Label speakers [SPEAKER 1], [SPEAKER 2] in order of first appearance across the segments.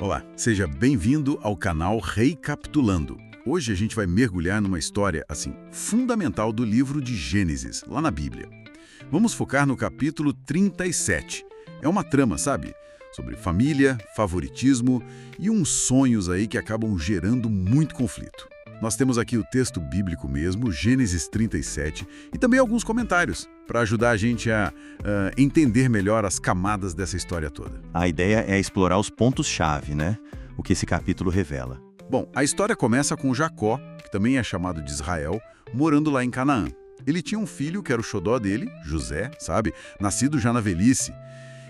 [SPEAKER 1] Olá, seja bem-vindo ao canal Recapitulando. Hoje a gente vai mergulhar numa história, fundamental do livro de Gênesis, lá na Bíblia. Vamos focar no capítulo 37. É uma trama, sabe? Sobre família, favoritismo e uns sonhos aí que acabam gerando muito conflito. Nós temos aqui o texto bíblico mesmo, Gênesis 37, e também alguns comentários para ajudar a gente a entender melhor as camadas dessa história toda.
[SPEAKER 2] A ideia é explorar os pontos-chave, né? O que esse capítulo revela.
[SPEAKER 1] Bom, a história começa com Jacó, que também é chamado de Israel, morando lá em Canaã. Ele tinha um filho que era o xodó dele, José, sabe? Nascido já na velhice.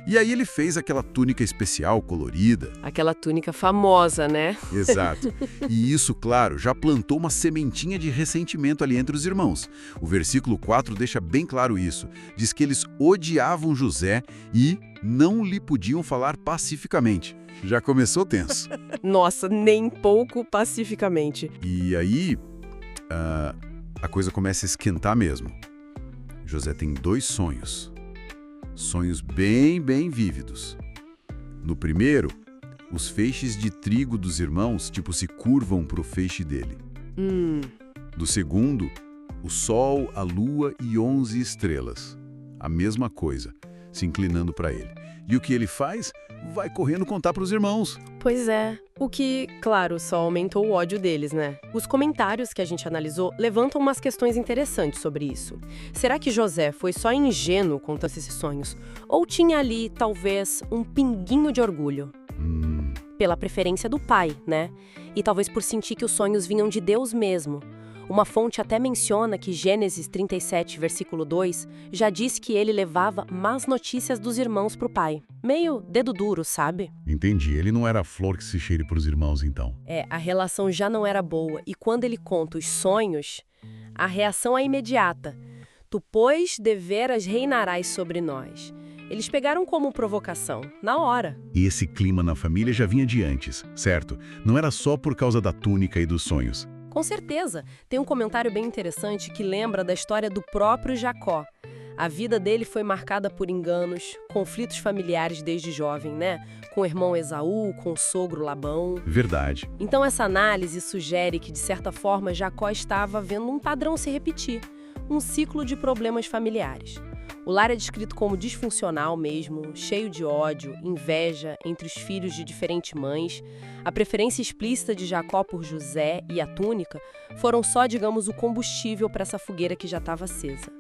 [SPEAKER 1] E aí ele fez aquela túnica especial, colorida.
[SPEAKER 3] Aquela túnica famosa, né?
[SPEAKER 1] Exato. E isso, claro, já plantou uma sementinha de ressentimento ali entre os irmãos. O versículo 4 deixa bem claro isso. Diz que eles odiavam José e não lhe podiam falar pacificamente. Já começou tenso.
[SPEAKER 3] Nossa, nem pouco pacificamente.
[SPEAKER 1] E aí, a coisa começa a esquentar mesmo. José tem 2 sonhos. Sonhos bem vívidos. No primeiro, os feixes de trigo dos irmãos, se curvam para o feixe dele. Do segundo, o sol, a lua e 11 estrelas. A mesma coisa, se inclinando para ele. E o que ele faz? Vai correndo contar para os irmãos.
[SPEAKER 3] Pois é. O que, claro, só aumentou o ódio deles, né? Os comentários que a gente analisou levantam umas questões interessantes sobre isso. Será que José foi só ingênuo contando esses sonhos? Ou tinha ali, talvez, um pinguinho de orgulho? Pela preferência do pai, né? E talvez por sentir que os sonhos vinham de Deus mesmo. Uma fonte até menciona que Gênesis 37, versículo 2, já diz que ele levava más notícias dos irmãos para o pai. Meio dedo duro, sabe?
[SPEAKER 1] Entendi. Ele não era a flor que se cheire para os irmãos, então.
[SPEAKER 3] A relação já não era boa. E quando ele conta os sonhos, a reação é imediata. Tu, pois, deveras reinarás sobre nós. Eles pegaram como provocação, na hora.
[SPEAKER 1] E esse clima na família já vinha de antes, certo? Não era só por causa da túnica e dos sonhos.
[SPEAKER 3] Com certeza. Tem um comentário bem interessante que lembra da história do próprio Jacó. A vida dele foi marcada por enganos, conflitos familiares desde jovem, né? Com o irmão Esaú, com o sogro Labão.
[SPEAKER 1] Verdade.
[SPEAKER 3] Então essa análise sugere que, de certa forma, Jacó estava vendo um padrão se repetir. Um ciclo de problemas familiares. O lar é descrito como disfuncional mesmo, cheio de ódio, inveja entre os filhos de diferentes mães. A preferência explícita de Jacó por José e a túnica foram só, digamos, o combustível para essa fogueira que já estava acesa.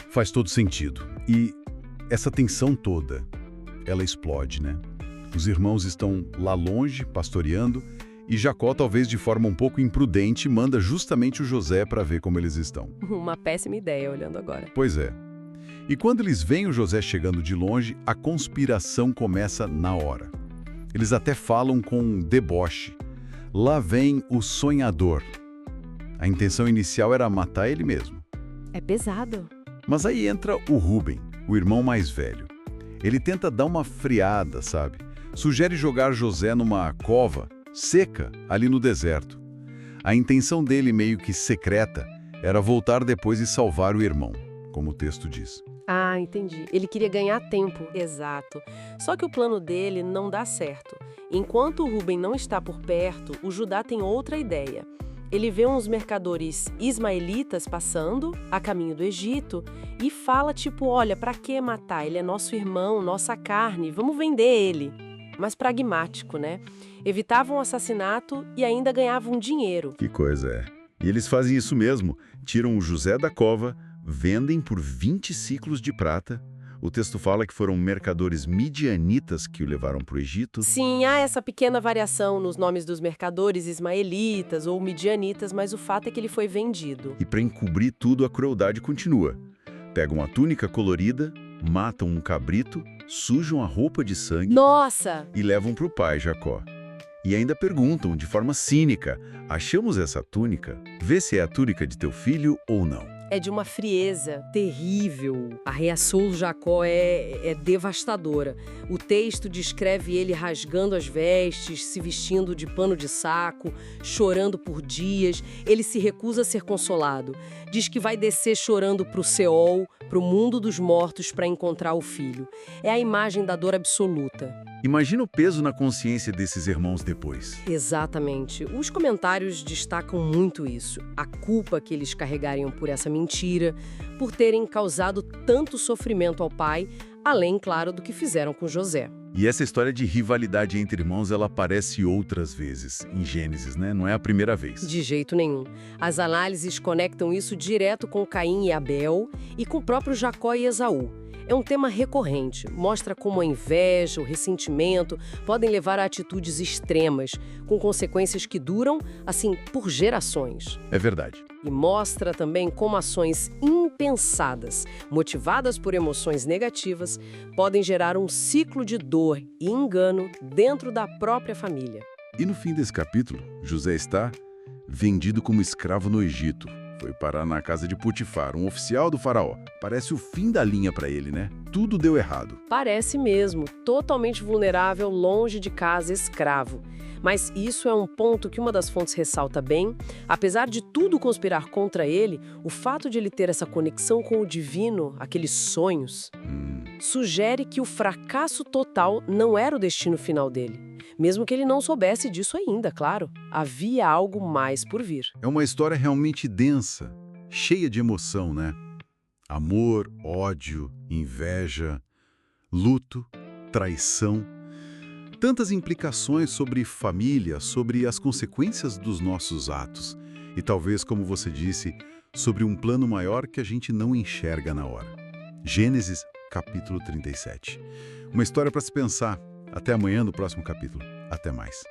[SPEAKER 1] Faz todo sentido. E essa tensão toda, ela explode, né? Os irmãos estão lá longe, pastoreando, e Jacó, talvez de forma um pouco imprudente, manda justamente o José para ver como eles estão.
[SPEAKER 3] Uma péssima ideia, olhando agora.
[SPEAKER 1] Pois é. E quando eles veem o José chegando de longe, a conspiração começa na hora. Eles até falam com um deboche. Lá vem o sonhador. A intenção inicial era matar ele mesmo.
[SPEAKER 3] É pesado.
[SPEAKER 1] Mas aí entra o Rúben, o irmão mais velho. Ele tenta dar uma friada, sabe? Sugere jogar José numa cova seca ali no deserto. A intenção dele, meio que secreta, era voltar depois e salvar o irmão, como o texto diz.
[SPEAKER 3] Ah, entendi. Ele queria ganhar tempo. Exato. Só que o plano dele não dá certo. Enquanto o Rúben não está por perto, o Judá tem outra ideia. Ele vê uns mercadores ismaelitas passando a caminho do Egito e fala olha, pra que matar? Ele é nosso irmão, nossa carne, vamos vender ele. Mas pragmático, né? Evitavam o assassinato e ainda ganhavam dinheiro.
[SPEAKER 1] Que coisa é. E eles fazem isso mesmo. Tiram o José da cova, vendem por 20 ciclos de prata. O texto fala que foram mercadores midianitas que o levaram para o Egito.
[SPEAKER 3] Sim, há essa pequena variação nos nomes dos mercadores ismaelitas ou midianitas, mas o fato é que ele foi vendido.
[SPEAKER 1] E para encobrir tudo, a crueldade continua. Pegam a túnica colorida, matam um cabrito, sujam a roupa de sangue.
[SPEAKER 3] Nossa!
[SPEAKER 1] E levam para o pai, Jacó. E ainda perguntam, de forma cínica, achamos essa túnica? Vê se é a túnica de teu filho ou não.
[SPEAKER 3] É de uma frieza terrível. A reação do Jacó é devastadora. O texto descreve ele rasgando as vestes, se vestindo de pano de saco, chorando por dias. Ele se recusa a ser consolado. Diz que vai descer chorando para o Seol, para o mundo dos mortos, para encontrar o filho. É a imagem da dor absoluta.
[SPEAKER 1] Imagina o peso na consciência desses irmãos depois.
[SPEAKER 3] Exatamente. Os comentários destacam muito isso. A culpa que eles carregariam por essa mentira, por terem causado tanto sofrimento ao pai, além, claro, do que fizeram com José.
[SPEAKER 1] E essa história de rivalidade entre irmãos, ela aparece outras vezes em Gênesis, né? Não é a primeira vez.
[SPEAKER 3] De jeito nenhum. As análises conectam isso direto com Caim e Abel e com o próprio Jacó e Esaú. É um tema recorrente, mostra como a inveja, o ressentimento podem levar a atitudes extremas, com consequências que duram, assim, por gerações.
[SPEAKER 1] É verdade.
[SPEAKER 3] E mostra também como ações impensadas, motivadas por emoções negativas, podem gerar um ciclo de dor e engano dentro da própria família.
[SPEAKER 1] E no fim desse capítulo, José está vendido como escravo no Egito. Foi parar na casa de Potifar, um oficial do faraó. Parece o fim da linha para ele, né? Tudo deu errado.
[SPEAKER 3] Parece mesmo, totalmente vulnerável, longe de casa, escravo. Mas isso é um ponto que uma das fontes ressalta bem. Apesar de tudo conspirar contra ele, o fato de ele ter essa conexão com o divino, aqueles sonhos, sugere que o fracasso total não era o destino final dele. Mesmo que ele não soubesse disso ainda, claro. Havia algo mais por vir.
[SPEAKER 1] É uma história realmente densa, cheia de emoção, né? Amor, ódio, inveja, luto, traição. Tantas implicações sobre família, sobre as consequências dos nossos atos. E talvez, como você disse, sobre um plano maior que a gente não enxerga na hora. Gênesis, capítulo 37. Uma história para se pensar. Até amanhã no próximo capítulo. Até mais.